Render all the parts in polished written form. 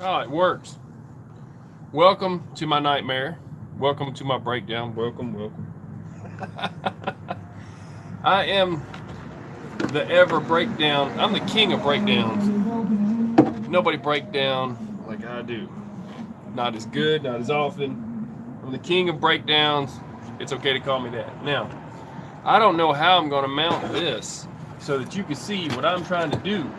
Oh, it works. Welcome to my nightmare. Welcome to my breakdown. Welcome. I am the ever breakdown. I'm the king of breakdowns. Nobody break down like I do. Not as good, not as often. I'm the king of breakdowns. It's okay to call me that. Now, I don't know how I'm going to mount this so that you can see what I'm trying to do.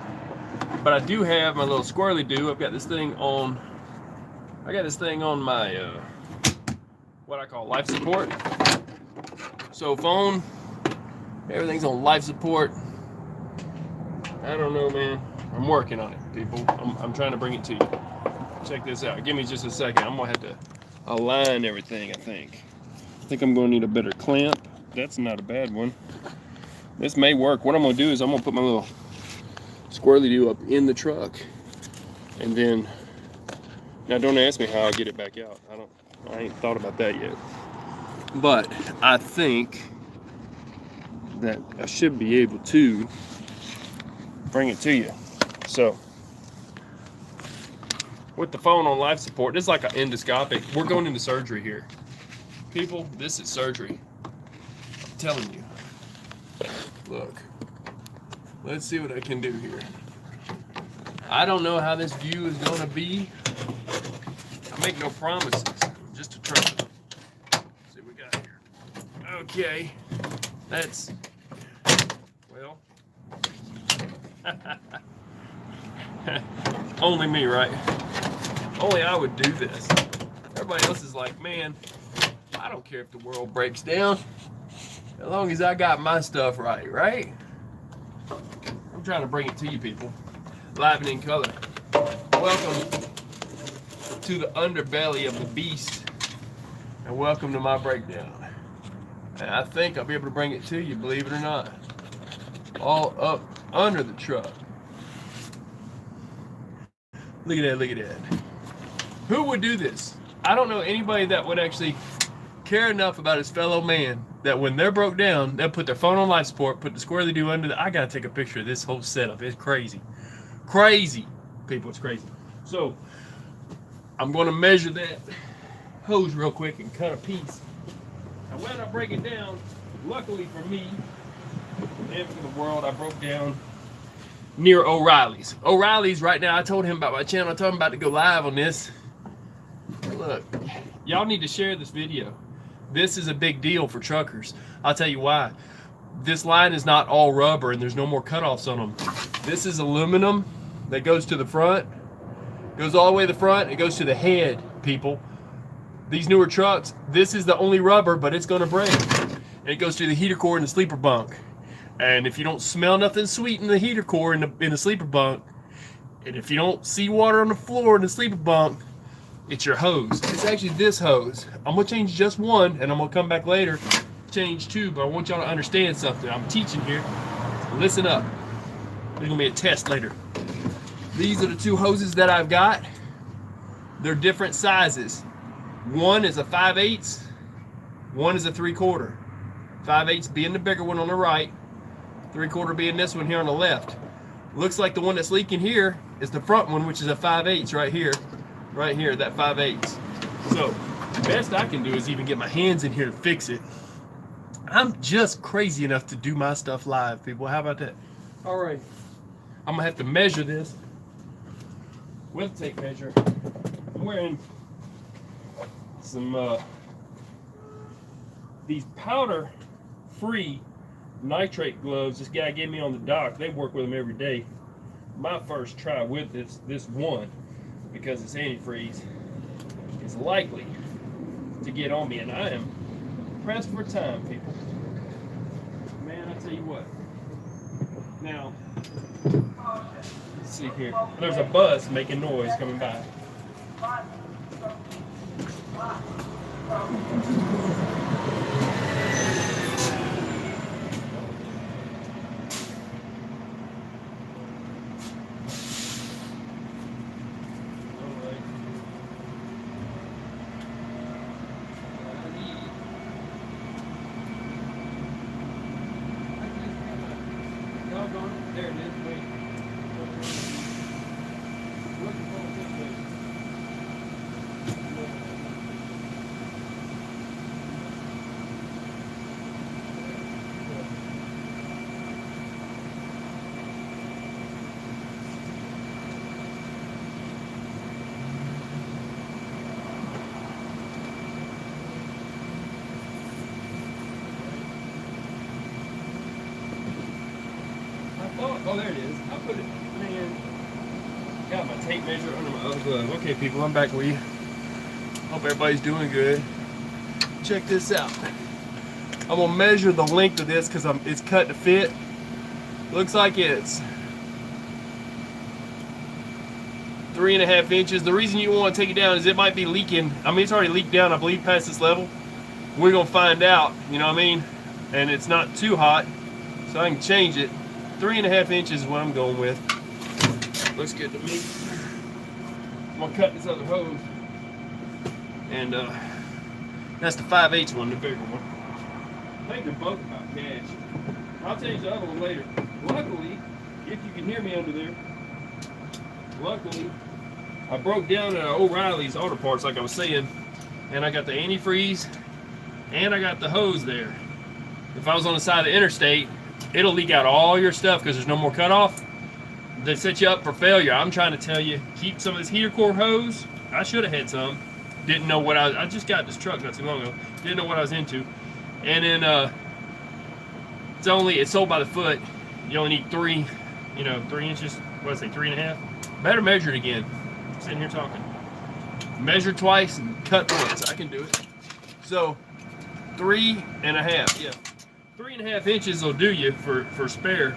But I do have my little squirrely do. I've got this thing on. I got this thing on my what I call life support. So phone, everything's on life support. I don't know, man. I'm working on it, people. I'm trying to bring it to you. Check this out. Give me just a second. I'm gonna have to align everything. I think I'm gonna need a better clamp. That's not a bad one. This may work. What I'm gonna do is I'm gonna put my little squirrely do up in the truck, and then now don't ask me how I get it back out. I ain't thought about that yet. But I think that I should be able to bring it to you. So with the phone on life support, this is like an endoscopic. We're going into surgery here. People, this is surgery. I'm telling you. Look. Let's see what I can do here. I don't know how this view is going to be. I make no promises. Just a try. Let's see what we got here. Okay. That's, well. Only me, right? Only I would do this. Everybody else is like, man, I don't care if the world breaks down as long as I got my stuff right? I'm trying to bring it to you, people, live and in color. Welcome to the underbelly of the beast, and welcome to my breakdown. And I think I'll be able to bring it to you, believe it or not, all up under the truck. Look at that. Who would do this? I don't know anybody that would actually care enough about his fellow man that when they're broke down, they'll put their phone on life support, put the squirrely do under the. I gotta take a picture of this whole setup. It's crazy. Crazy. People, it's crazy. So, I'm gonna measure that hose real quick and cut a piece. And when I break it down, luckily for me and for the world, I broke down near O'Reilly's. O'Reilly's right now, I told him about my channel. I told him about to go live on this. Look, y'all need to share this video. This is a big deal for truckers. I'll tell you why. This line is not all rubber and there's no more cutoffs on them. This is aluminum that goes to the front, goes all the way to the front, it goes to the head, people. These newer trucks, this is the only rubber, but it's gonna break. It goes to the heater core and the sleeper bunk. And if you don't smell nothing sweet in the heater core in the sleeper bunk, and if you don't see water on the floor in the sleeper bunk, it's your hose. It's actually this hose. I'm gonna change just one, and I'm gonna come back later, change two, but I want y'all to understand something. I'm teaching here. Listen up. There's gonna be a test later. These are the two hoses that I've got. They're different sizes. One is a 5/8, one is a 3/4. 5/8 being the bigger one on the right, 3/4 being this one here on the left. Looks like the one that's leaking here is the front one, which is a 5/8 right here, that 5/8. So the best I can do is even get my hands in here to fix it. I'm just crazy enough to do my stuff live, people. How about that? All right, I'm gonna have to measure this with a tape measure. I'm wearing some these powder-free nitrate gloves this guy gave me on the dock. They work with them every day. My first try with this one, because it's antifreeze, is likely to get on me, and I am pressed for time, people. Man, I tell you what. Now, let's see here. There's a bus making noise coming by. There it is. Wait. Looking for it this way. Oh, there it is. I put it, man. Got my tape measure under my other glove. Okay, people, I'm back with you. Hope everybody's doing good. Check this out. I'm gonna measure the length of this because it's cut to fit. Looks like it's 3.5 inches. The reason you want to take it down is it might be leaking. I mean, it's already leaked down, I believe, past this level. We're gonna find out, you know what I mean? And it's not too hot, so I can change it. 3.5 inches is what I'm going with. Looks good to me. I'm gonna cut this other hose. And that's the 5/8 one, the bigger one. I think they're both about cash. I'll change the other one later. Luckily, if you can hear me under there, luckily, I broke down at O'Reilly's Auto Parts, like I was saying, and I got the antifreeze, and I got the hose there. If I was on the side of the interstate, it'll leak out all your stuff because there's no more cutoff. They set you up for failure. I'm trying to tell you, keep some of this heater core hose. I should have had some. Didn't know what I just got this truck not too long ago. Didn't know what I was into. And then it's sold by the foot. You only need 3 inches. What did I say, 3.5? Better measure it again. I'm sitting here talking. Measure twice and cut once. I can do it. So 3.5. Yeah, 3.5 inches will do you for spare,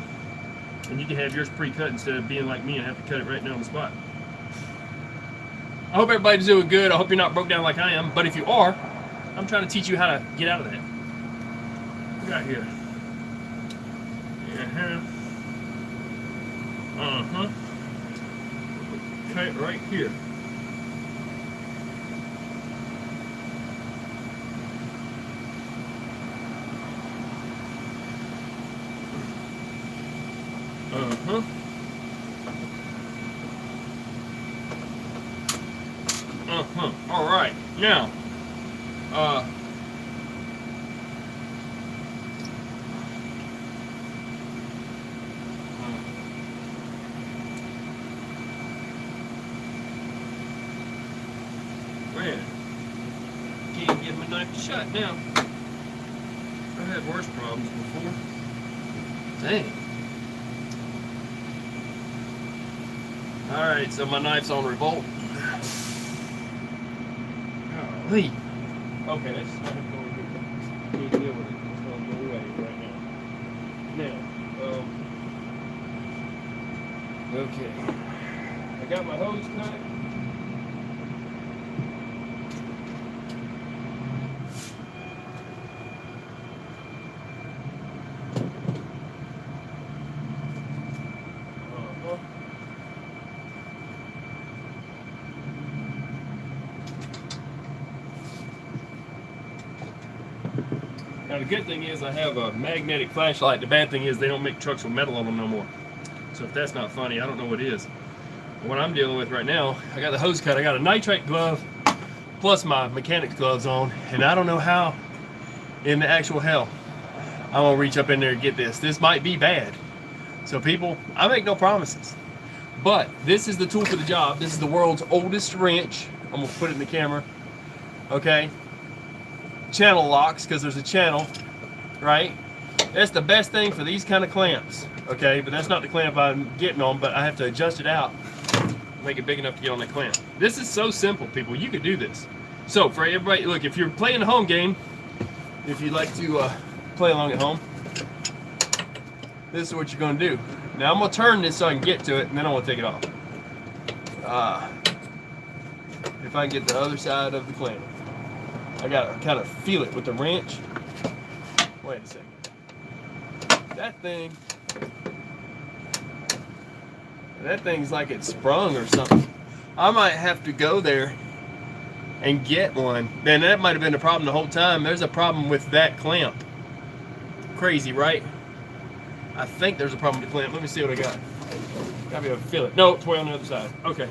and you can have yours pre-cut instead of being like me and have to cut it right now on the spot. I hope everybody's doing good. I hope you're not broke down like I am. But if you are, I'm trying to teach you how to get out of that. What we got here? Cut it right here. All right. Now, man, can't give my knife a shot now. I've had worse problems before. Dang. All right, so my knife's on revolt. Golly. Okay, that's not going to go. Can't deal with it. It's going to go away right now. Now, okay. I got my hose cut. Now the good thing is I have a magnetic flashlight. The bad thing is they don't make trucks with metal on them no more. So if that's not funny, I don't know what is. What I'm dealing with right now, I got the hose cut. I got a nitrate glove plus my mechanics gloves on, and I don't know how in the actual hell I'm gonna reach up in there and get this. This might be bad. So people, I make no promises. But this is the tool for the job. This is the world's oldest wrench. I'm gonna put it in the camera. Okay. Channel locks, because there's a channel, right? That's the best thing for these kind of clamps, okay? But that's not the clamp I'm getting on, but I have to adjust it out, make it big enough to get on that clamp. This is so simple, people. You could do this. So for everybody, look, if you're playing a home game, if you'd like to play along at home, this is what you're going to do. Now I'm going to turn this so I can get to it, and then I'm going to take it off. If I can get the other side of the clamp. I gotta kind of feel it with the wrench. Wait a second. That thing's like it's sprung or something. I might have to go there and get one. Then that might have been the problem the whole time. There's a problem with that clamp. Crazy, right? I think there's a problem with the clamp. Let me see what I got. Gotta be able to feel it. No, it's way on the other side. Okay.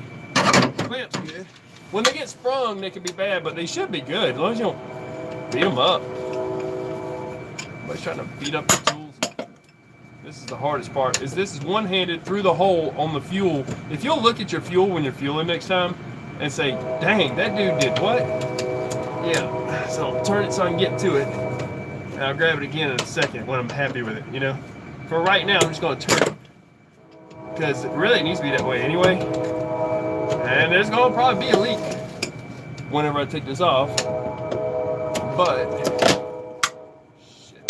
Clamp's good. When they get sprung, they can be bad, but they should be good as long as you don't beat them up. Everybody's trying to beat up the tools. This is the hardest part. This is one-handed through the hole on the fuel. If you'll look at your fuel when you're fueling next time and say, "Dang, that dude did what?" Yeah. So I'll turn it so I can get to it, and I'll grab it again in a second when I'm happy with it. You know. For right now, I'm just going to turn it because it really needs to be that way anyway. And there's gonna probably be a leak whenever I take this off. But shit,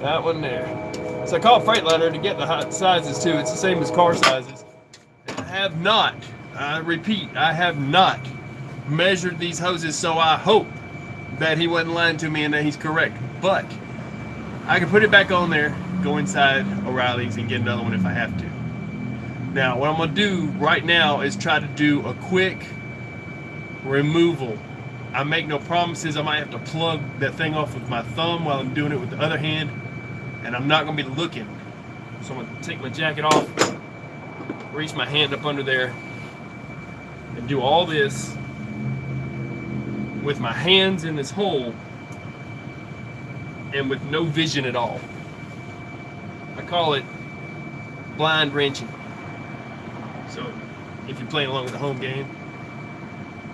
that one there. So I called Freightliner to get the hot sizes too. It's the same as car sizes. And I have not, I repeat, I have not measured these hoses, so I hope that he wasn't lying to me and that he's correct. But I can put it back on there, go inside O'Reilly's and get another one if I have to. Now, what I'm gonna do right now is try to do a quick removal. I make no promises. I might have to plug that thing off with my thumb while I'm doing it with the other hand, and I'm not gonna be looking. So I'm gonna take my jacket off, reach my hand up under there, and do all this with my hands in this hole and with no vision at all. I call it blind wrenching. So if you're playing along with the home game,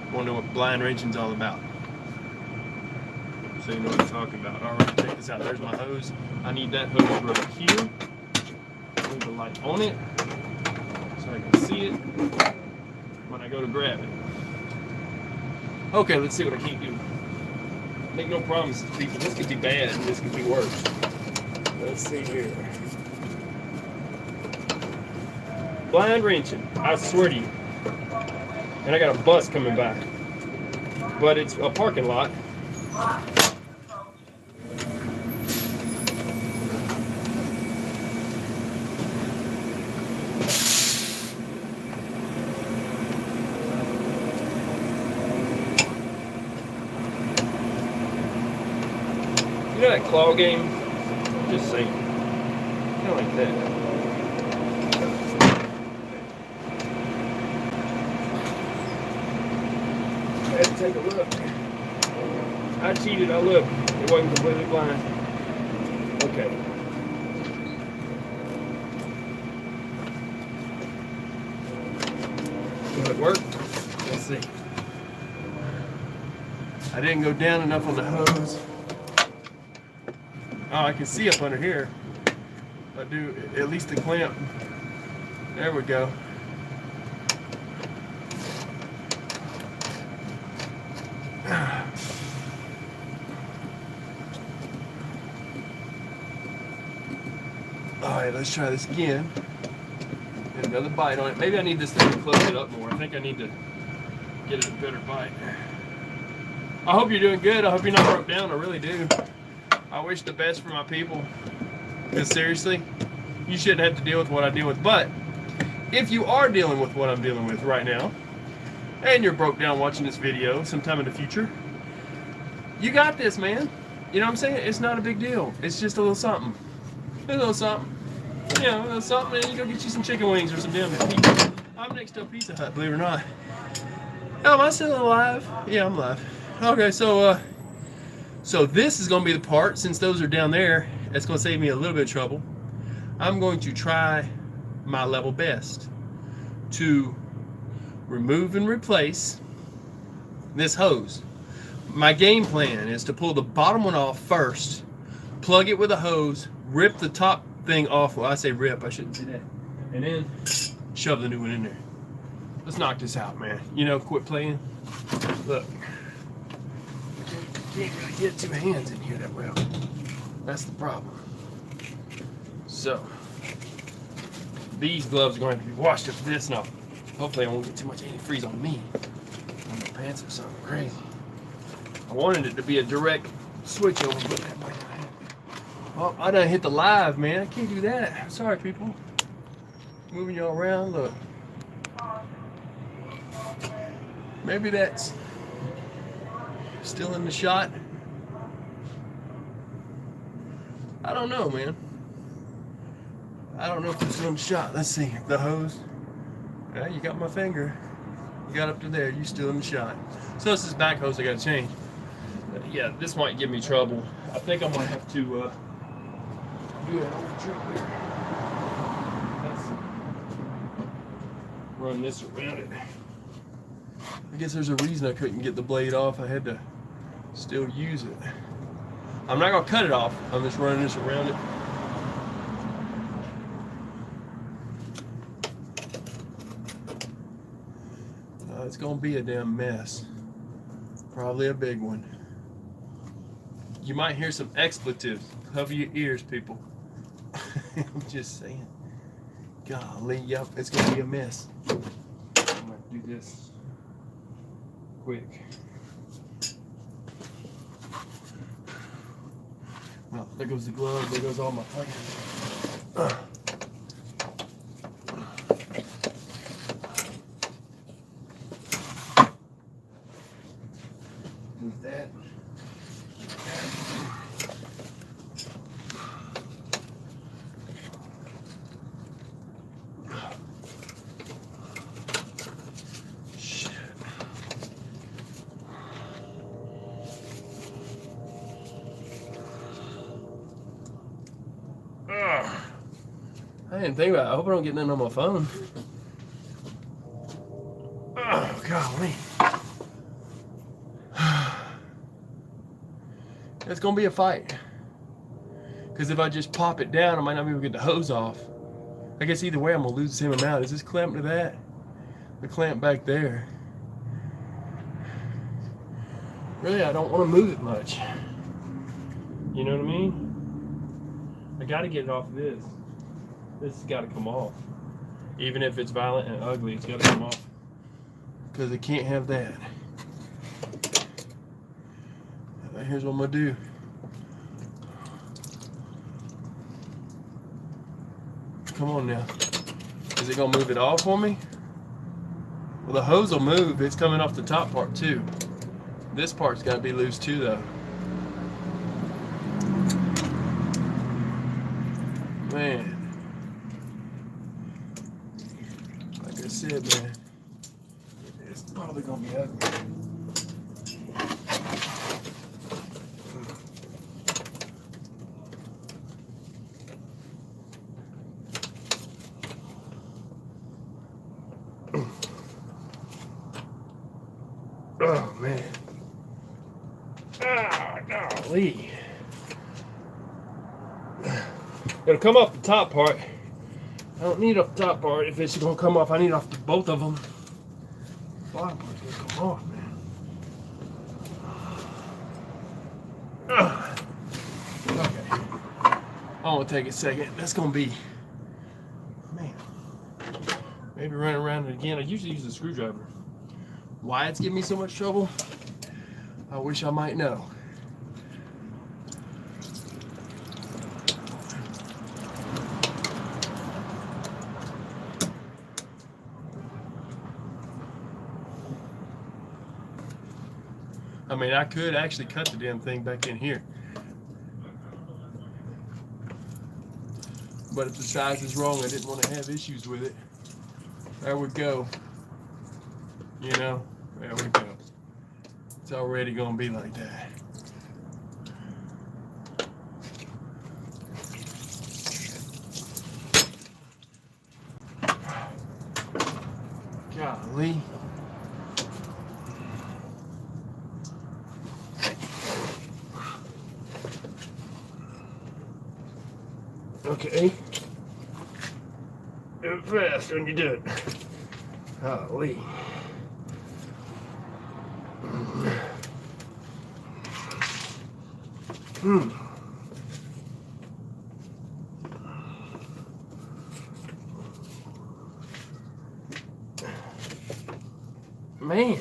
you want to know what blind wrenching is all about. So you know what I'm talking about. All right, check this out. There's my hose. I need that hose right here. Leave the light on it so I can see it when I go to grab it. Okay, let's see what I can't do. Make no promises, people. This could be bad and this could be worse. Let's see here. Blind wrenching, I swear to you. And I got a bus coming by. But it's a parking lot. You know that claw game? Just saying. Kind of like that. I had to take a look. I cheated, I looked. It wasn't completely blind. Okay. Will it work? Let's see. I didn't go down enough on the hose. Oh, I can see up under here. I do at least the clamp. There we go. Alright, let's try this again. Get another bite on it. Maybe I need this thing to close it up more. I think I need to get it a better bite. I hope you're doing good. I hope you're not broke down. I really do. I wish the best for my people. Because seriously, you shouldn't have to deal with what I deal with. But if you are dealing with what I'm dealing with right now, and you're broke down watching this video sometime in the future, you got this, man. You know what I'm saying? It's not a big deal. It's just a little something. A little something. You know, a little something, and you go get you some chicken wings or some damn pizza. I'm next to a Pizza Hut, believe it or not. Oh, am I still alive? Yeah, I'm alive. Okay, so this is going to be the part, since those are down there, it's going to save me a little bit of trouble. I'm going to try my level best to remove and replace this hose. My game plan is to pull the bottom one off first, plug it with a hose, rip the top thing off. Well, I say rip, I shouldn't say that. And then shove the new one in there. Let's knock this out, man. You know, quit playing. Look. Can't really get two hands in here that well. That's the problem. So, these gloves are going to be washed after this. Now, hopefully I won't get too much antifreeze on me. On my pants or something crazy. I wanted it to be a direct switch over, but well, I done hit the live, man. I can't do that. Sorry, people. Moving y'all around. Look. Maybe that's still in the shot. I don't know, man. I don't know if it's still in the shot. Let's see. The hose. Yeah, you got my finger. You got up to there. You still in the shot. So this is back hose I got to change. Yeah, this might give me trouble. I think I might have to do an old trick here. Let's run this around it. I guess there's a reason I couldn't get the blade off. I had to still use it. I'm not going to cut it off. I'm just running this around it. It's gonna be a damn mess. Probably a big one. You might hear some expletives. Cover your ears, people. I'm just saying. Golly, yep, it's gonna be a mess. I'm gonna do this quick. Well, there goes the glove. There goes all my plans. Move that. Shit. I didn't think about it. I hope I don't get nothing on my phone. Oh, golly. It's going to be a fight. Because if I just pop it down, I might not be able to get the hose off. I guess either way, I'm going to lose the same amount. Is this clamped to that? The clamp back there. Really, I don't want to move it much. You know what I mean? I got to get it off of this. This has got to come off. Even if it's violent and ugly, it's got to come off. Because it can't have that. Here's what I'm going to do. Come on now. Is it going to move it all for me? Well, the hose will move. It's coming off the top part too. This part's got to be loose too though. Man. Like I said, man. It's probably going to be ugly. Oh man. Ah, golly. It'll come off the top part. I don't need off the top part. If it's gonna come off, I need off both of them. The bottom part's gonna come off, man. Okay. I'm gonna take a second. That's gonna be, man. Maybe run around it again. I usually use a screwdriver. Why it's giving me so much trouble, I wish I might know. I mean, I could actually cut the damn thing back in here. But if the size is wrong, I didn't want to have issues with it. There we go. You know, there we go. It's already gonna be like that. Golly. Okay. Do it fast when you do it. Golly. Man,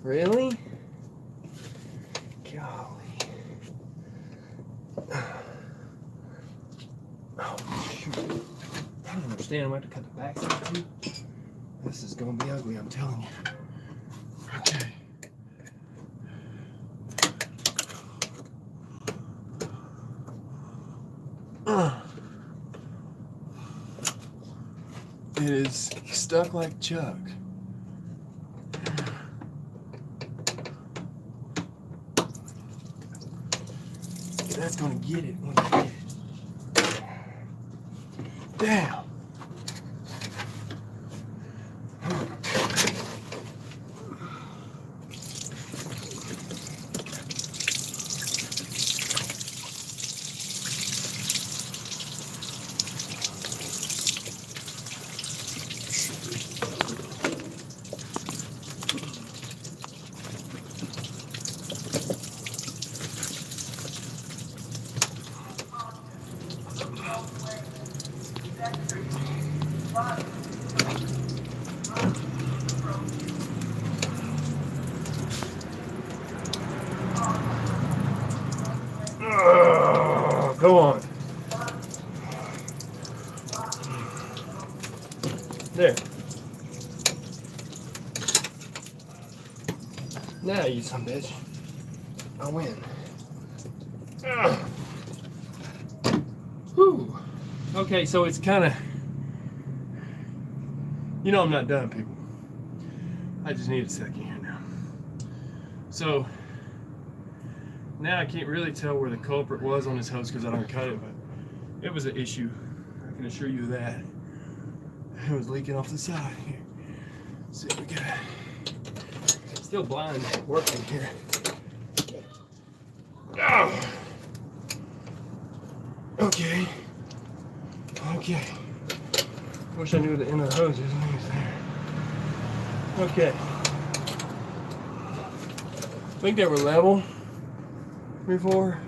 really? Golly. Oh, shoot. I don't understand. I'm going to have to cut the back side too. This is going to be ugly, I'm telling you. Okay. It is stuck like Chuck. That's gonna get it when I get it. Damn. Now you some bitch. I win. Ugh. Whew. Okay, so it's kind of, I'm not done, people. I just need a second here now. So now I can't really tell where the culprit was on this hose because I don't cut it, but it was an issue. I can assure you that. It was leaking off the side here. See what we got. Still blind working here. Oh. Okay. Wish I knew the end of the hose is there. Okay. I think they were level before.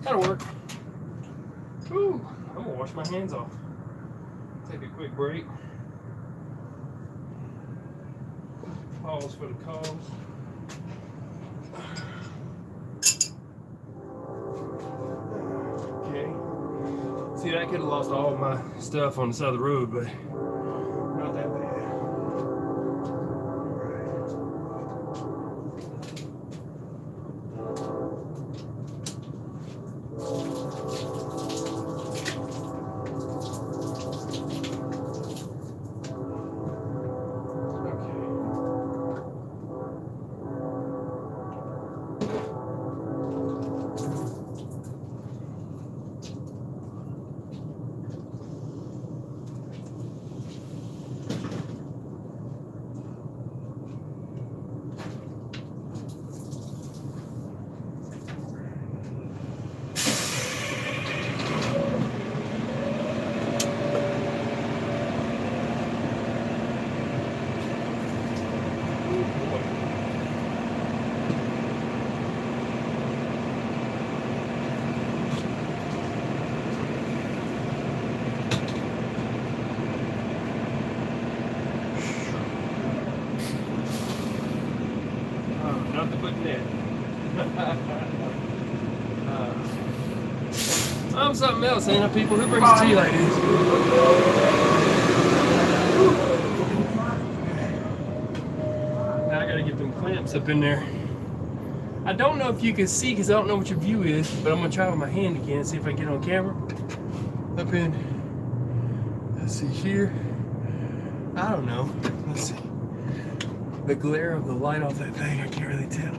That'll work. Whew. I'm gonna wash my hands off. Take a quick break. Pause for the calls. Okay. See, I could have lost all of my stuff on the side of the road, but not that bad. Not the putting in. I'm something else, ain't I, people? Who brings tea like this? Now I gotta get them clamps up in there. I don't know if you can see because I don't know what your view is, but I'm gonna try with my hand again, see if I can get on camera. Up in, let's see here. I don't know. Let's see. The glare of the light off that thing, I can't really tell.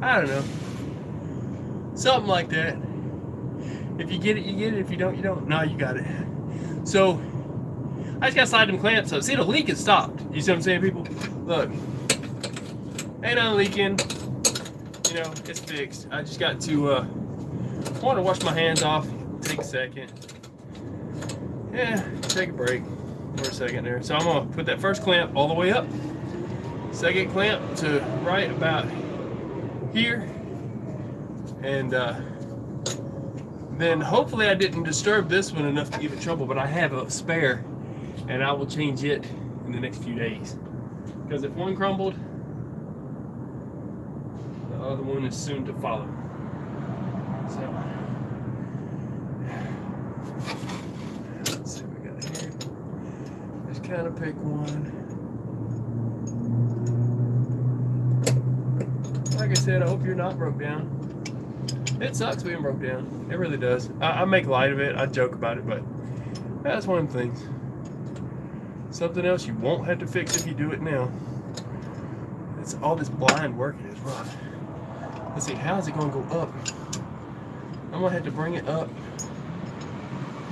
I don't know. Something like that. If you get it, you get it. If you don't, you don't. No, you got it. So, I just got to slide them clamps up. See, the leak has stopped. You see what I'm saying, people? Look. Ain't no leaking. It's fixed. I just got to, want to wash my hands off. Take a second. Yeah, take a break for a second there. So I'm gonna put that first clamp all the way up. Second clamp to right about here. And then hopefully I didn't disturb this one enough to give it trouble, but I have a spare and I will change it in the next few days. Because if one crumbled, the other one is soon to follow. So kind of pick one. Like I said, I hope you're not broke down. It sucks being broke down. It really does. I make light of it. I joke about it, but that's one of the things. Something else you won't have to fix if you do it now. It's all this blind work. It is rough. Let's see, how is it going to go up? I'm going to have to bring it up.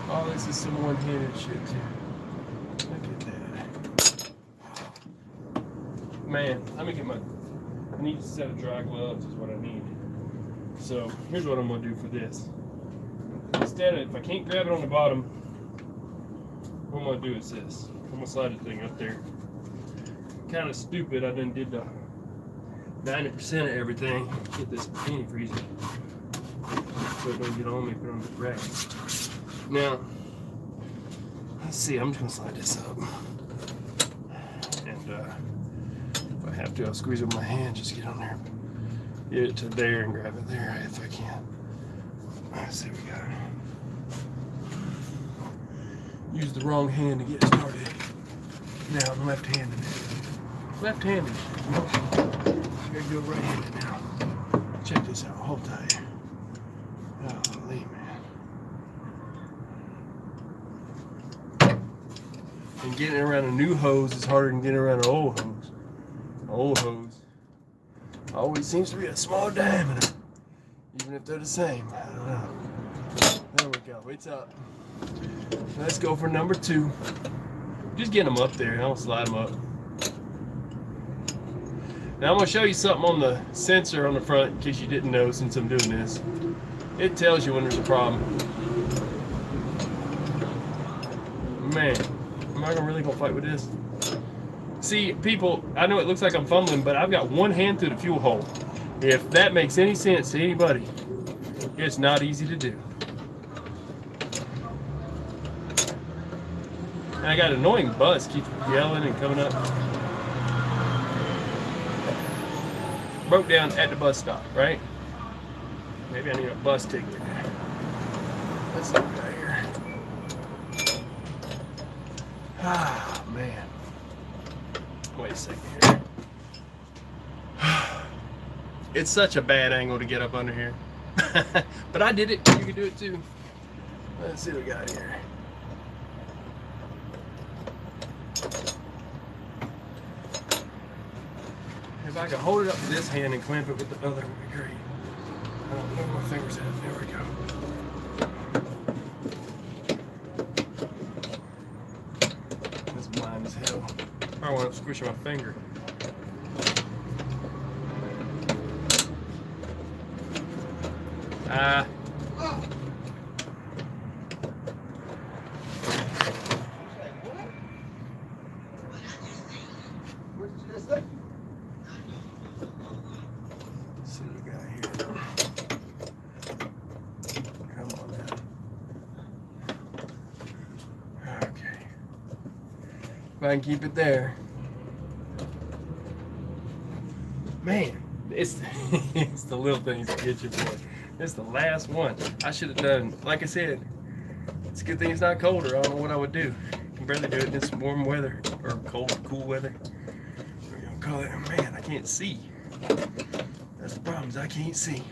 Oh, this is some one-handed shit too. Man, let me get I need a set of dry gloves is what I need. So here's what I'm gonna do for this. Instead of, if I can't grab it on the bottom, what I'm gonna do is this. I'm gonna slide the thing up there. Kind of stupid, I done did the 90% of everything. Get this mini freezer so it don't get on me, put it on the rack. Now, let's see, I'm just gonna slide this up. And if I have to, I'll squeeze it with my hand, just get on there. Get it to there and grab it there if I can. Let's see what we got. Use the wrong hand to get started. Now I'm left-handed. Left-handed. I gotta go right-handed now. Check this out. Hold tight. Holy man. And getting around a new hose is harder than getting around an old hose. Old hose always seems to be a small diameter, even if they're the same. I don't know. There we go. It's up. Let's go for number 2. Just get them up there. I'll slide them up. Now I'm going to show you something on the sensor on the front in case you didn't know since I'm doing this. It tells you when there's a problem. Man, am I really going to fight with this? See, people, I know it looks like I'm fumbling, but I've got one hand through the fuel hole. If that makes any sense to anybody, it's not easy to do. And I got an annoying bus, keeps yelling and coming up. Broke down at the bus stop, right? Maybe I need a bus ticket. Let's look right here. Ah, man. Wait a second here. It's such a bad angle to get up under here. But I did it. You can do it too. Let's see what we got here. If I could hold it up with this hand and clamp it with the other, it would be great. I don't know where my fingers at. There we go. That's blind as hell. I want to squish my finger. See what we got here. Come on now. Okay. If I can keep it there. Man, it's it's the little things that get you, boy. It's the last one. I should have done, like I said, it's a good thing it's not colder. I don't know what I would do. I can barely do it in this warm weather, or cold, cool weather. We're gonna call it, man, I can't see. That's the problem, is I can't see.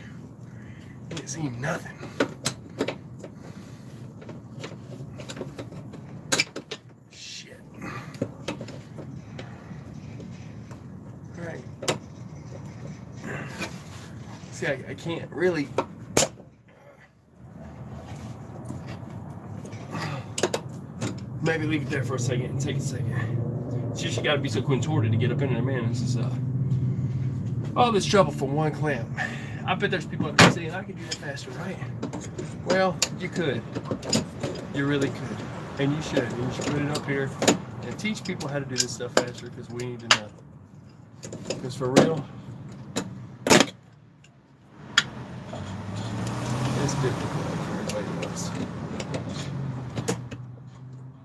I can't see nothing. Shit. All right. See, I can't really. Maybe leave it there for a second and take a second. It's just you gotta be so contorted to get up in there, man. This is all this trouble for one clamp. I bet there's people out there saying I could do that faster, right? Well, you could. You really could. And you should. And you should put it up here and teach people how to do this stuff faster, because we need to know. Because for real, it's difficult for everybody else.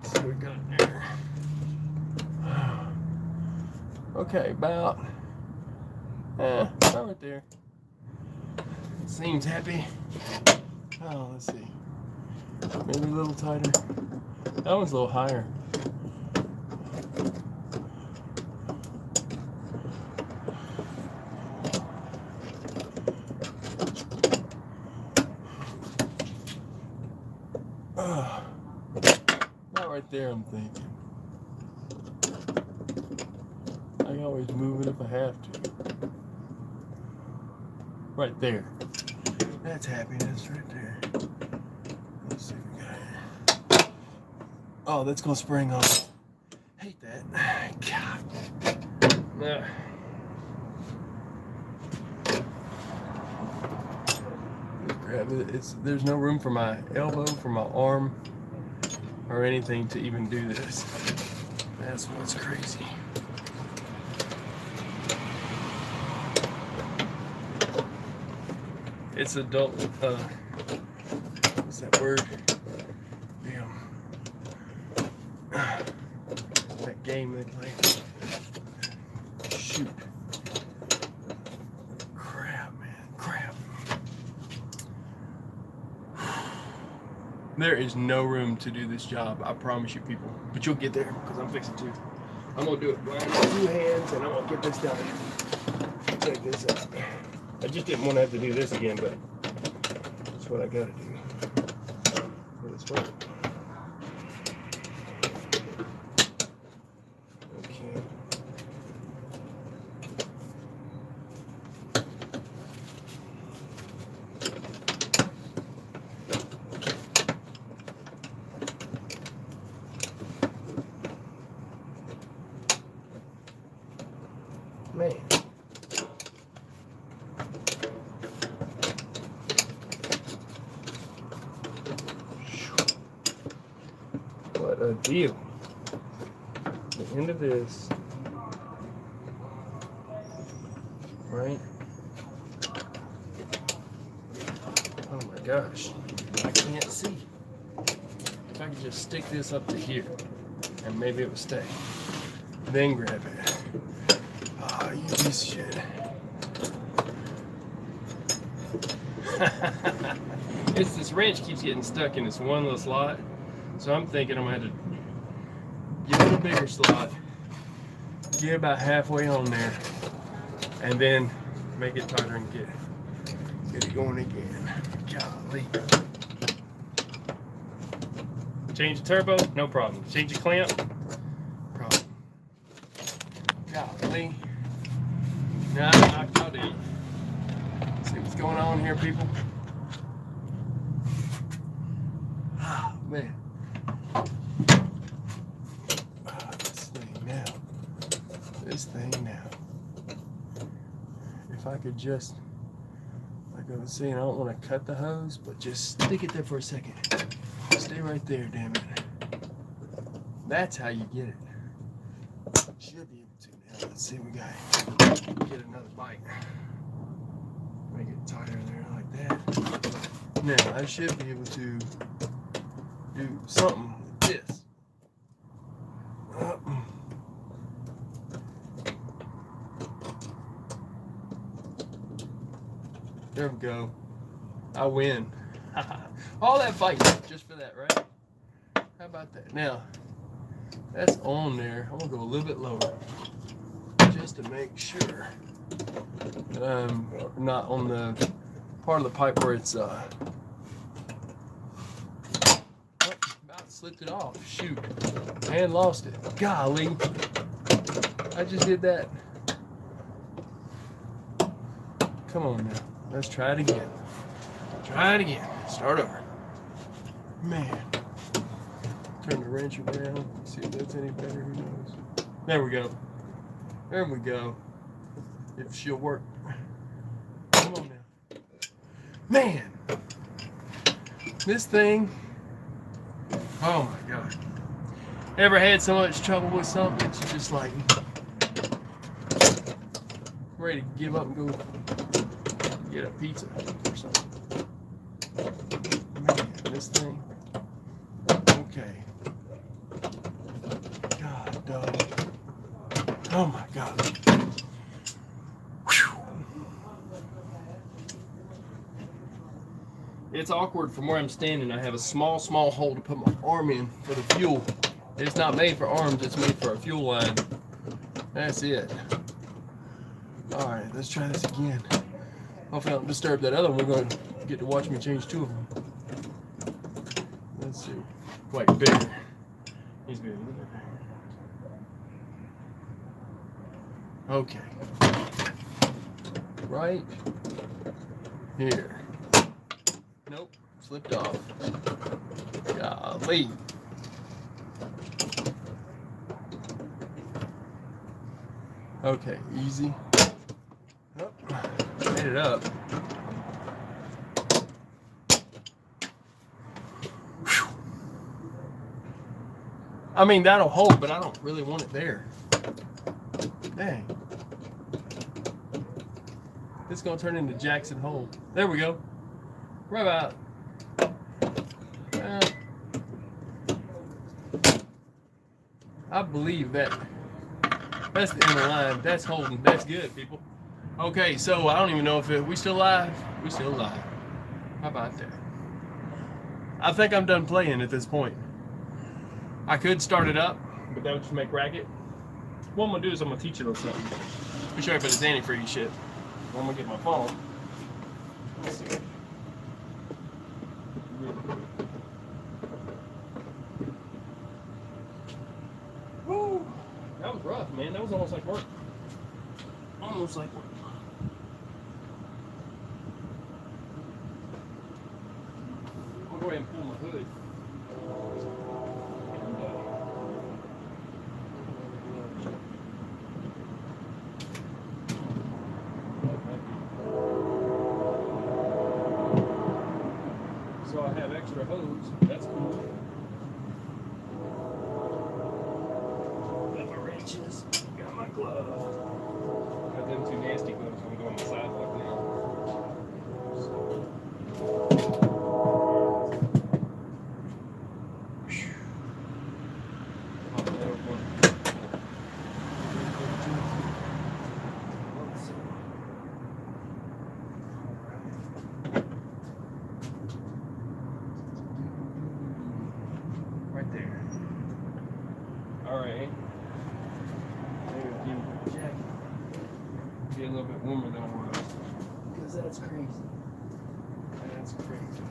See what we got there. Okay, about right there. Seems happy. Oh, let's see. Maybe a little tighter. That one's a little higher. Not right there, I'm thinking. I can always move it if I have to. Right there. That's happiness right there. Let's see what we got here. Oh, that's gonna spring off. Hate that. God. Grab it. There's no room for my elbow, for my arm, or anything to even do this. That's what's crazy. It's adult, what's that word? Damn. That game they play. Shoot. Crap, man. Crap. There is no room to do this job, I promise you, people. But you'll get there, because I'm fixing to. I'm gonna do it blind with 2 hands, and I'm gonna get this done. Check this out. I just didn't want to have to do this again, but that's what I gotta do for this work. Okay. Man. What a deal. The end of this. Right? Oh my gosh. I can't see. If I could just stick this up to here and maybe it would stay. Then grab it. Oh, you piece of shit. It's this wrench keeps getting stuck in this one little slot. So I'm thinking I'm gonna have to give it a bigger slot, get about halfway on there, and then make it tighter and get it going again. Golly. Change the turbo, no problem. Change the clamp, problem. Golly. Now I'm knocked out in. See what's going on here, people? Oh, man. This thing now. If I could just, like I was saying, I don't want to cut the hose, but just stick it there for a second. Stay right there, damn it. That's how you get it. Should be able to now. Let's see, we got get another bite. Make it tighter there like that. Now I should be able to do something with this. There we go. I win. All that fight just for that, right? How about that? Now, that's on there. I'm gonna go a little bit lower just to make sure that I'm not on the part of the pipe where it's about slipped it off. Shoot. And lost it. Golly. I just did that. Come on now. Let's try it again. Try it again. Start over. Man. Turn the wrench around. See if that's any better. Who knows? There we go. There we go. If she'll work. Come on now. Man. This thing. Oh my God. Ever had so much trouble with something that you just like ready to give up and go get a pizza or something? Man, this thing. Okay. God, dog. Oh my God. Whew. It's awkward from where I'm standing. I have a small hole to put my arm in for the fuel. It's not made for arms, it's made for a fuel line. That's it. Alright, let's try this again. Hopefully I don't disturb that other one. We're going to get to watch me change 2 of them. Let's see. Quite bigger. He's bigger. Okay. Right here. Nope. Slipped off. Golly. Okay, easy. Oh, made it up. Whew. I mean, that'll hold, but I don't really want it there. Dang. This is going to turn into Jackson Hole. There we go. Right about. I believe that. That's the inner line. That's holding. That's good, people. Okay, so I don't even know if we still live. We still live. How about that? I think I'm done playing at this point. I could start it up, but that would just make racket. What I'm gonna do is I'm gonna teach you a little something. Be sure I put this antifreeze shit. I'm gonna get my phone. Let's see. Woo! That was rough, man. That was almost like work. Almost like work. I'm gonna go ahead and pull my hood. So I have extra hose. That's cool. Got my wrenches. Got my gloves. Got them two nasty gloves. I'm going on the sidewalk now. Right there. All right. Get a little bit warmer than it was. Because that's crazy. That's crazy.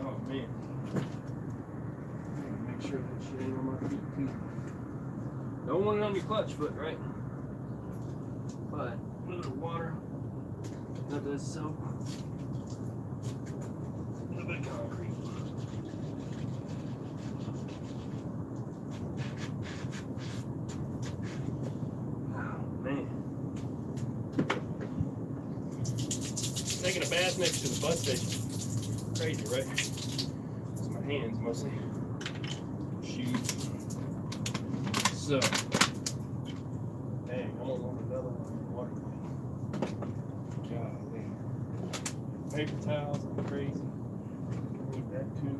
Oh man. Make sure that shit ain't on my feet too. Don't want it on your clutch foot, right? But a little bit of water. A little bit of soap. A little bit of concrete. Oh, man. Taking a bath next to the bus station. Crazy, right? It's my hands mostly. Shoes. So, dang, I don't want another water. Golly. Paper towels, I'm crazy. Need that too.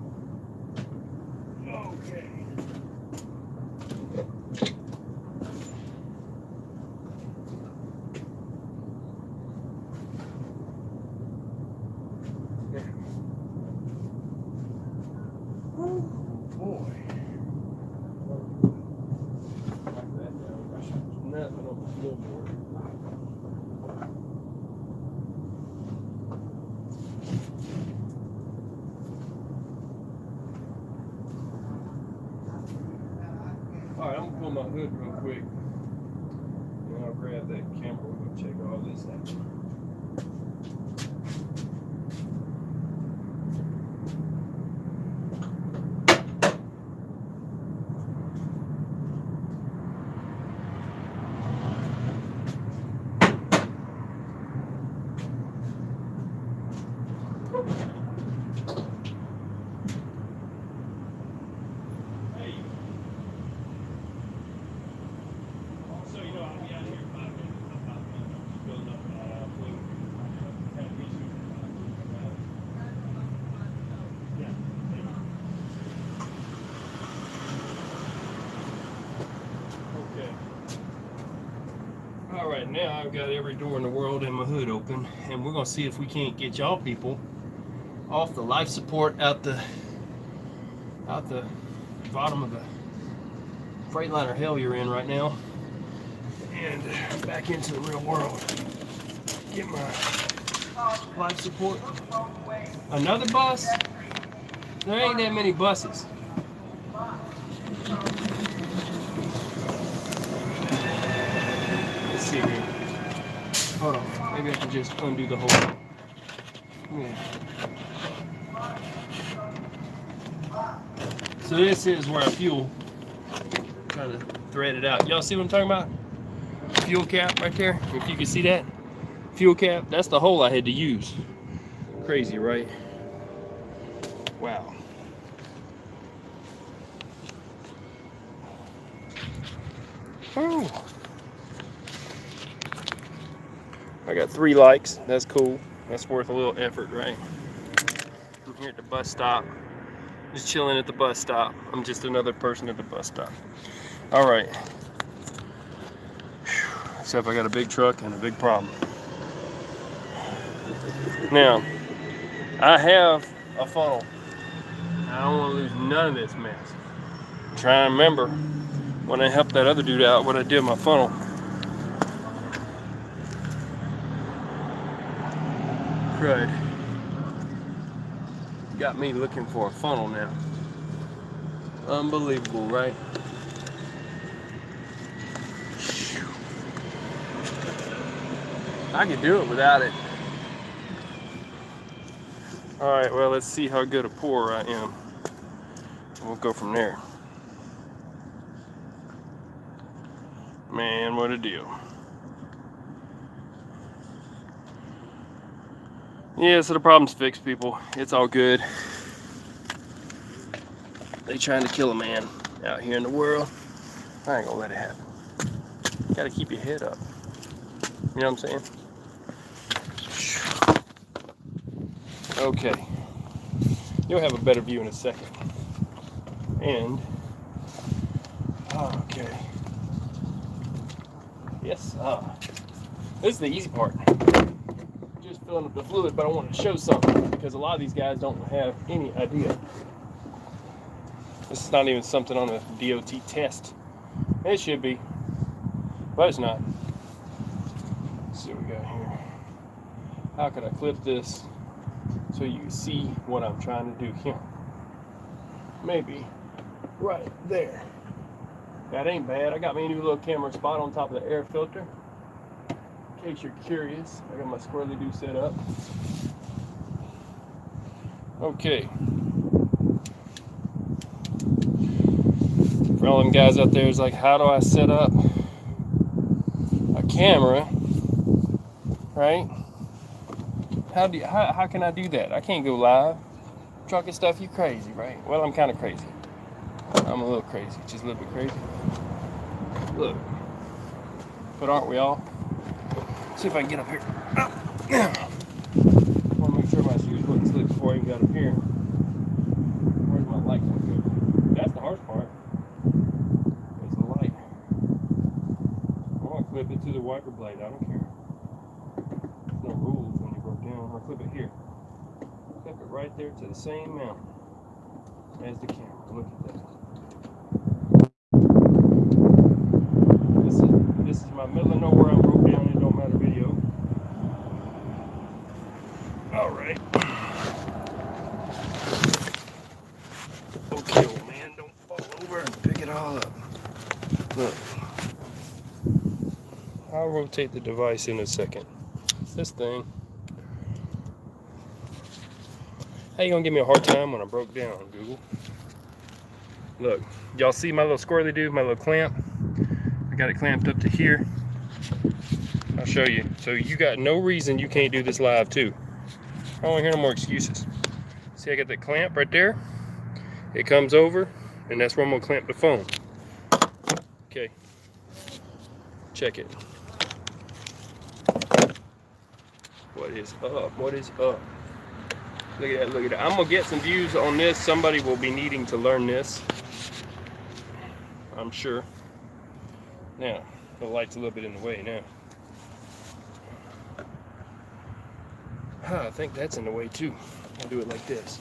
Okay. Oh boy. Like that now. I should do nothing on the floorboard. Alright, I'm gonna pull my hood real quick. And I'll grab that camera. We're gonna check all this out. Alright, now I've got every door in the world and my hood open, and we're gonna see if we can't get y'all people off the life support out the bottom of the Freightliner hell you're in right now, and back into the real world. Get my life support. Another bus? There ain't that many buses. Let's see here. Hold on. Maybe I can just undo the whole thing. Yeah. So this is where I fuel. I'm trying to thread it out. Y'all see what I'm talking about? Fuel cap right there. If you can see that. Fuel cap. That's the hole I had to use. Crazy, right? Wow. Oh. I got 3 likes. That's cool. That's worth a little effort, right? I'm here at the bus stop. Just chilling at the bus stop. I'm just another person at the bus stop. All right. Let's except I got a big truck and a big problem. Now, I have a funnel. I don't want to lose none of this mess. I'm trying to remember when I helped that other dude out what I did with my funnel. Crud. Got me looking for a funnel now. Unbelievable, right? I could do it without it. Alright, well, let's see how good a pourer I am. We'll go from there. Man, what a deal. Yeah, so the problem's fixed, people. It's all good. They trying to kill a man out here in the world. I ain't gonna let it happen. Gotta keep your head up. You know what I'm saying? Okay. You'll have a better view in a second. And, okay. Yes, this is the easy part. Just filling up the fluid, but I want to show something because a lot of these guys don't have any idea. This is not even something on a DOT test. It should be, but it's not. Let's see what we got here. How can I clip this so you can see what I'm trying to do here? Maybe right there. That ain't bad. I got me a new little camera spot on top of the air filter. In case you're curious, I got my squirrely do set up. Okay. For all them guys out there, is like, how do I set up a camera, right? How can I do that? I can't go live. Trucking stuff, you crazy, right? Well, I'm kind of crazy. I'm a little crazy, just a little bit crazy. Look, but aren't we all? Let's see if I can get up here. I want to make sure my shoes wouldn't slip before I even got up here. Where's my light going to go? That's the hardest part. It's the light. I want to clip it to the wiper blade. I don't care. There's no rules when you broke down. I'll clip it here. Clip it right there to the same mount as the camera. Look at that. This is my middle of nowhere. I broke down. It don't matter video. All right. Okay, old man, don't fall over and pick it all up. Look. I'll rotate the device in a second. This thing. How you gonna give me a hard time when I broke down, Google? Look, y'all see my little squirrely dude, my little clamp? I got it clamped up to here. I'll show you. So you got no reason you can't do this live too. I don't want to hear no more excuses. See, I got that clamp right there. It comes over, and that's where I'm gonna clamp the phone. Okay. Check it. What is up? What is up? Look at that, look at that. I'm gonna get some views on this. Somebody will be needing to learn this, I'm sure. Now, the light's a little bit in the way now. I think that's in the way too. I'll do it like this.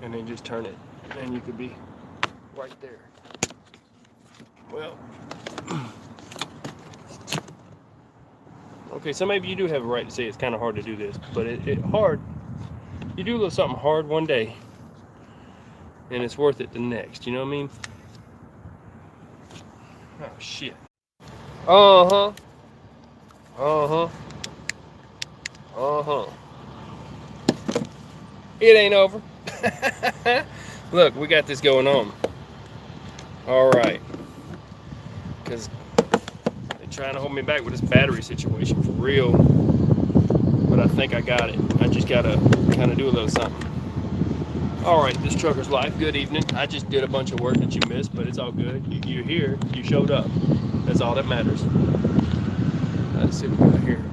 And then just turn it. And you could be right there. Well. Okay, so maybe you do have a right to say it's kind of hard to do this. But it hard. You do a little something hard one day. And it's worth it the next. You know what I mean? Oh, shit. Uh-huh. Uh-huh. Uh-huh. It ain't over. Look, we got this going on. All right. Because they're trying to hold me back with this battery situation for real. But I think I got it. I just got to kind of do a little something. All right, this trucker's life. Good evening. I just did a bunch of work that you missed, but it's all good. You're here. You showed up. That's all that matters. Let's see what we got here.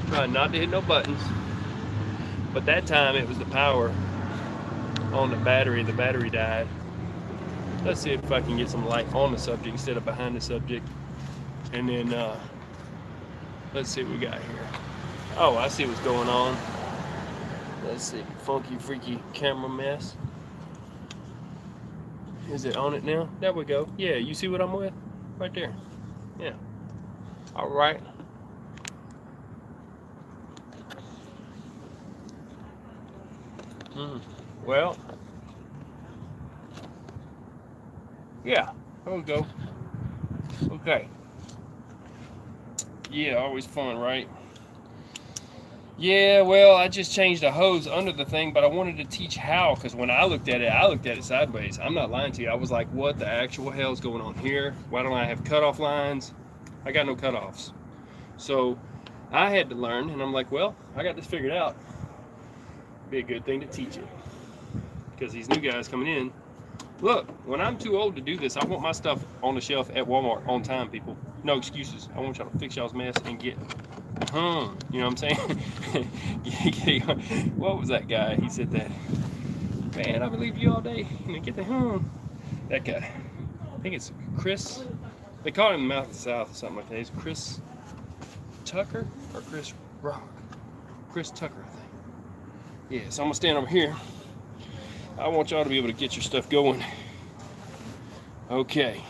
Trying not to hit no buttons. But that time it was the power on the battery. The battery died. Let's see if I can get some light on the subject instead of behind the subject. And then Let's see what we got here. Oh, I see what's going on. Let's see. Funky, freaky camera mess. Is it on it now? There we go. Yeah, you see what I'm with? Right there. Yeah. All right. Well, yeah, there we go. Okay. Yeah, always fun, right? Yeah, well, I just changed the hose under the thing, but I wanted to teach how, because when I looked at it sideways. I'm not lying to you. I was like, what the actual hell is going on here? Why don't I have cutoff lines? I got no cutoffs. So I had to learn, and I'm like, well, I got this figured out. Be a good thing to teach it. Because these new guys coming in, look, when I'm too old to do this, I want my stuff on the shelf at Walmart on time, people. No excuses. I want y'all to fix y'all's mess and get you know what I'm saying? What was that guy? He said that, man, I believe you all day. Get the that guy. I think it's Chris. They call him Mouth of the South or something like that. It's Chris Tucker or Chris Rock? Chris Tucker, I think. Yeah, so I'm gonna stand over here. I want y'all to be able to get your stuff going. Okay.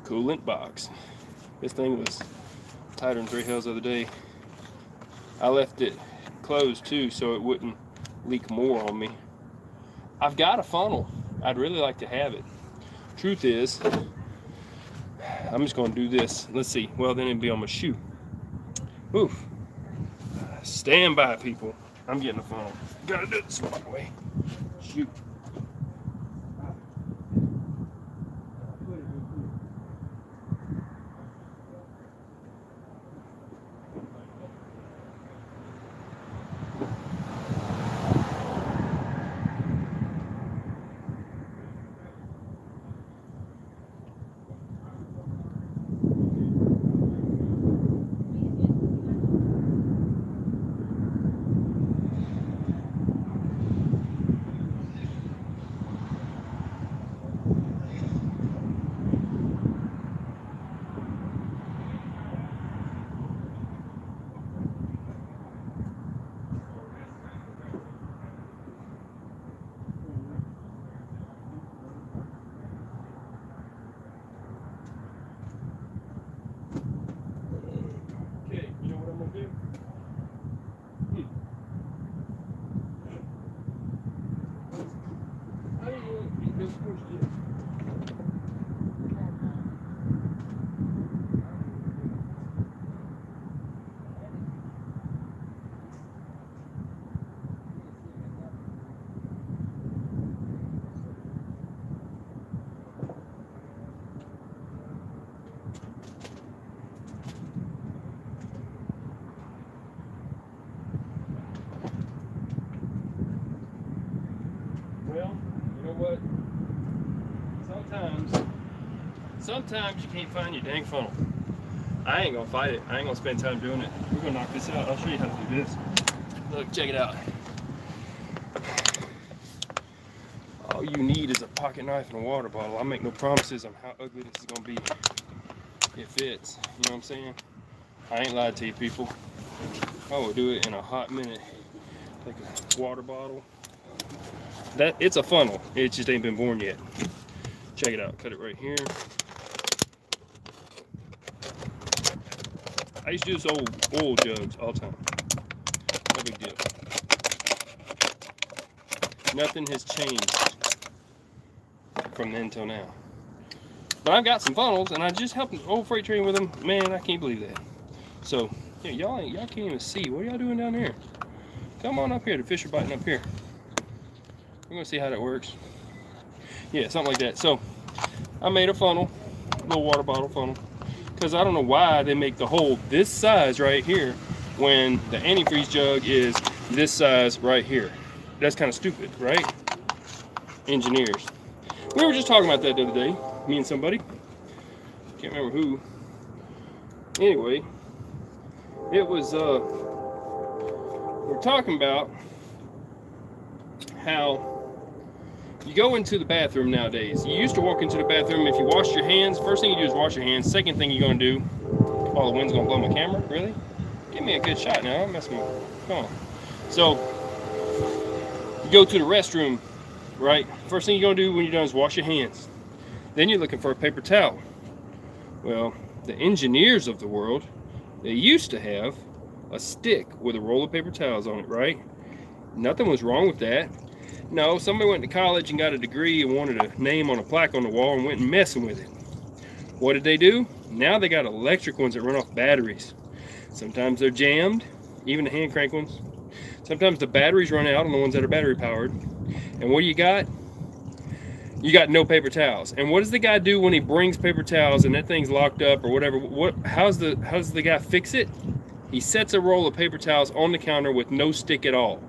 Coolant box. This thing was tighter than three hells the other day. I left it closed too so it wouldn't leak more on me. I've got a funnel. I'd really like to have it. Truth is, I'm just gonna do this. Let's see. Well, then it'd be on my shoe. Oof. Stand by, people. I'm getting a funnel. Gotta do it the smart way. Shoot. What? Sometimes you can't find your dang funnel. I ain't gonna fight it. I ain't gonna spend time doing it. We're gonna knock this out. I'll show you how to do this. Look, check it out. All you need is a pocket knife and a water bottle. I make no promises on how ugly this is gonna be. It fits. You know what I'm saying? I ain't lied to you, people. I will do it in a hot minute. Take a water bottle. It's a funnel. It just ain't been born yet. Check it out. Cut it right here. I used to do this old oil jugs all the time. No big deal. Nothing has changed from then till now. But I've got some funnels, and I just helped an old freight train with them. Man, I can't believe that. So, yeah, y'all can't even see. What are y'all doing down there? Come on up here. The fish are biting up here. We're gonna see how that works. Yeah, something like that. So I made a funnel, a little water bottle funnel, because I don't know why they make the hole this size right here when the antifreeze jug is this size right here. That's kind of stupid, right? Engineers. We were just talking about that the other day, me and somebody. Can't remember who. Anyway, it was we're talking about how you go into the bathroom nowadays. You used to walk into the bathroom, if you wash your hands, first thing you do is wash your hands. Second thing you're gonna do, Oh, the wind's gonna blow my camera? Really? Give me a good shot now. I'm messing with. Come on. So you go to the restroom, right? First thing you're gonna do when you're done is wash your hands. Then you're looking for a paper towel. Well, the engineers of the world, they used to have a stick with a roll of paper towels on it, right? Nothing was wrong with that. No, somebody went to college and got a degree and wanted a name on a plaque on the wall and went and messing with it. What did they do? Now they got electric ones that run off batteries. Sometimes they're jammed, even the hand crank ones. Sometimes the batteries run out on the ones that are battery powered. And what do you got? You got no paper towels. And what does the guy do when he brings paper towels and that thing's locked up or whatever? How's the guy fix it? He sets a roll of paper towels on the counter with no stick at all.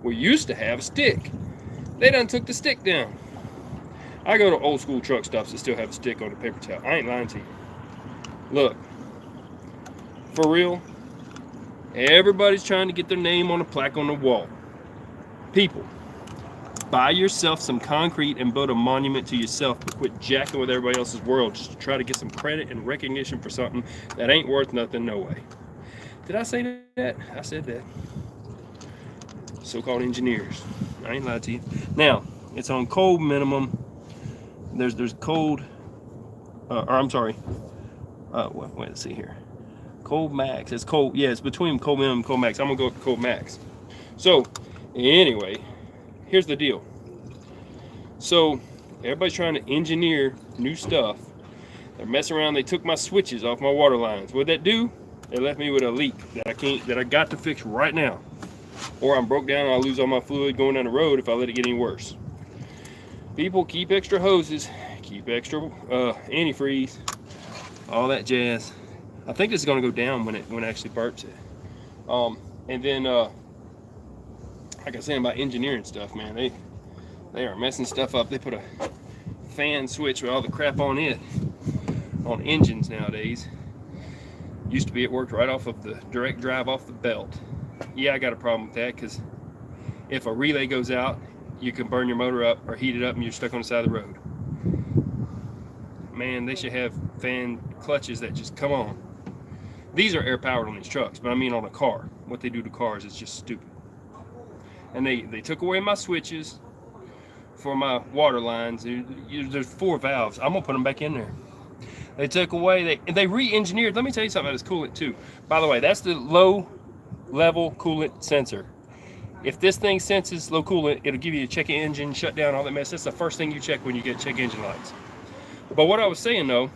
We used to have a stick. They done took the stick down. I go to old school truck stops that still have a stick on the paper towel. I ain't lying to you. Look, for real, everybody's trying to get their name on a plaque on the wall. People, buy yourself some concrete and build a monument to yourself, but quit jacking with everybody else's world just to try to get some credit and recognition for something that ain't worth nothing, no way. Did I say that? I said that. So-called engineers. I ain't lied to you. Now, it's on cold minimum. There's cold, or I'm sorry. Wait, let's see here. Cold max. It's cold. Yeah, it's between cold minimum and cold max. I'm gonna go with cold max. So, anyway, here's the deal. So, everybody's trying to engineer new stuff. They're messing around. They took my switches off my water lines. What'd that do? They left me with a leak that I got to fix right now. Or I'm broke down and I'll lose all my fluid going down the road if I let it get any worse. People, keep extra hoses, keep extra antifreeze, all that jazz. I think this is gonna go down when it actually burps it. And then like I was saying about engineering stuff, man, they are messing stuff up. They put a fan switch with all the crap on it on engines nowadays. Used to be it worked right off of the direct drive off the belt. Yeah, I got a problem with that because if a relay goes out, you can burn your motor up or heat it up and you're stuck on the side of the road. Man, they should have fan clutches that just come on. These are air powered on these trucks, but I mean on a car. What they do to cars is just stupid. And they took away my switches for my water lines. There's 4 valves. I'm gonna put them back in there. They took away, they re-engineered. Let me tell you something about this coolant too. By the way, that's the low level coolant sensor. If this thing senses low coolant, it'll give you a check engine, shut down, all that mess. That's the first thing you check when you get check engine lights. But what I was saying though,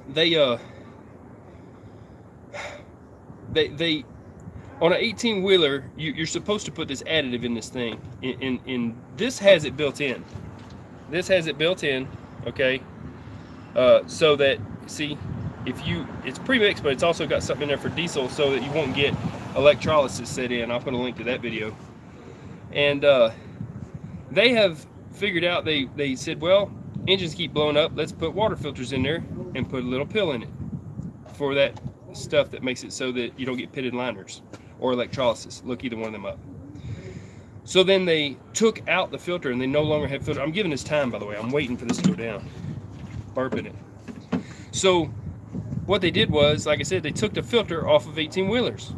they on an 18-wheeler, you're supposed to put this additive in this thing. In this has it built in. This has it built in, okay? So that, see, it's pre-mixed, but it's also got something in there for diesel so that you won't get electrolysis set in. I'll put a link to that video. And they have figured out, they said, well, engines keep blowing up, let's put water filters in there and put a little pill in it for that stuff that makes it so that you don't get pitted liners or electrolysis. Look either one of them up. So then they took out the filter and they no longer have filter. I'm giving this time, by the way. I'm waiting for this to go down. Burping it. So what they did was, like I said, they took the filter off of 18-wheelers.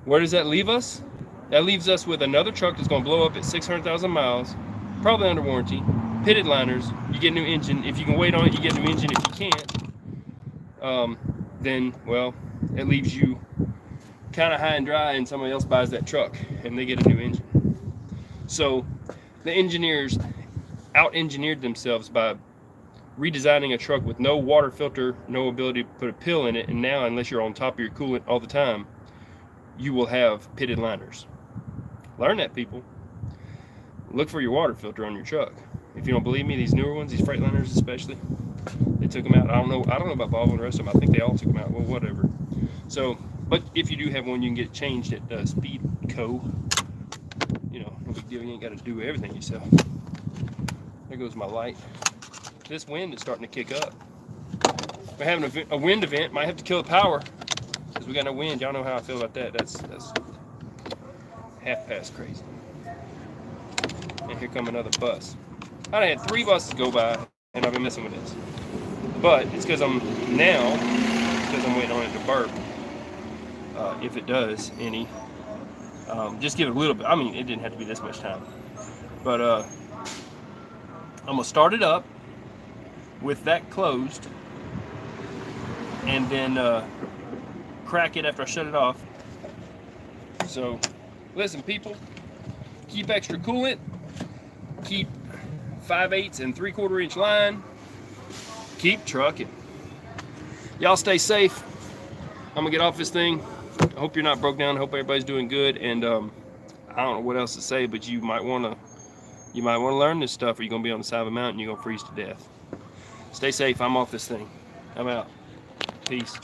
Where does that leave us? That leaves us with another truck that's going to blow up at 600,000 miles, probably under warranty, pitted liners. You get a new engine. If you can wait on it, you get a new engine. If you can't, then, well, it leaves you kind of high and dry, and somebody else buys that truck and they get a new engine. So the engineers out-engineered themselves by redesigning a truck with no water filter, no ability to put a pill in it, and now, unless you're on top of your coolant all the time, you will have pitted liners. Learn that, people. Look for your water filter on your truck. If you don't believe me, these newer ones, these Freightliners especially, they took them out. I don't know about Volvo and the rest of them. I think they all took them out. Well, whatever. So, but if you do have one, you can get it changed at Speedco. You know, no big deal. You ain't got to do everything yourself. There goes my light. This wind is starting to kick up. We're having a wind event. Might have to kill the power because we got no wind. Y'all know how I feel about that. That's half past crazy. And here come another bus. I had 3 buses go by. and I've been messing with this. But it's because I'm waiting on it to burp. If it does any, just give it a little bit. I mean, it didn't have to be this much time. But I'm gonna start it up with that closed, and then crack it after I shut it off. So, listen, people, keep extra coolant, keep 5/8 and 3/4 inch line, keep trucking. Y'all stay safe. I'm gonna get off this thing. I hope you're not broke down. I hope everybody's doing good. And I don't know what else to say, but you might wanna learn this stuff, or you're gonna be on the side of a mountain. You're gonna freeze to death. Stay safe. I'm off this thing. I'm out. Peace.